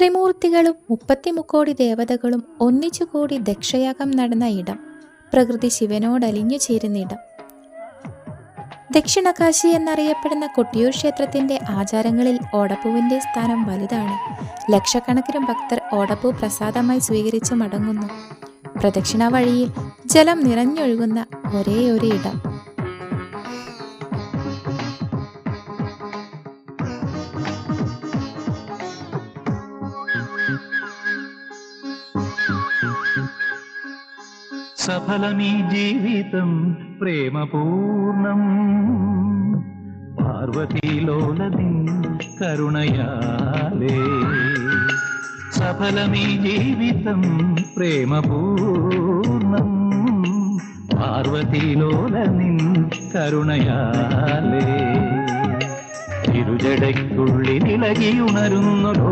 ത്രിമൂർത്തികളും 33 ദേവതകളും ഒന്നിച്ചുകൂടി ദക്ഷയാഗം നടന്ന ഇടം, പ്രകൃതി ശിവനോടലിഞ്ഞു ചേരുന്ന ഇടം. ദക്ഷിണകാശി എന്നറിയപ്പെടുന്ന കൊട്ടിയൂർ ക്ഷേത്രത്തിന്റെ ആചാരങ്ങളിൽ ഓടപ്പൂവിന്റെ സ്ഥാനം വലുതാണ്. ലക്ഷക്കണക്കിന് ഭക്തർ ഓടപ്പൂ പ്രസാദമായി സ്വീകരിച്ച് മടങ്ങുന്നു. പ്രദക്ഷിണ വഴിയിൽ ജലം നിറഞ്ഞൊഴുകുന്ന ഒരേയൊരു ഇടം. സഫലമീ ജീവിതം പ്രേമപൂർണം, പാർവതീലോലനിൻ കരുണയാലേ. സഫലമീ ജീവിതം പ്രേമപൂർണം, പാർവതീലോലനിൻ കരുണയാലേ. ഇരുജടയ്ക്കുള്ളിൽ ഇളകിയുണരുന്നൊരു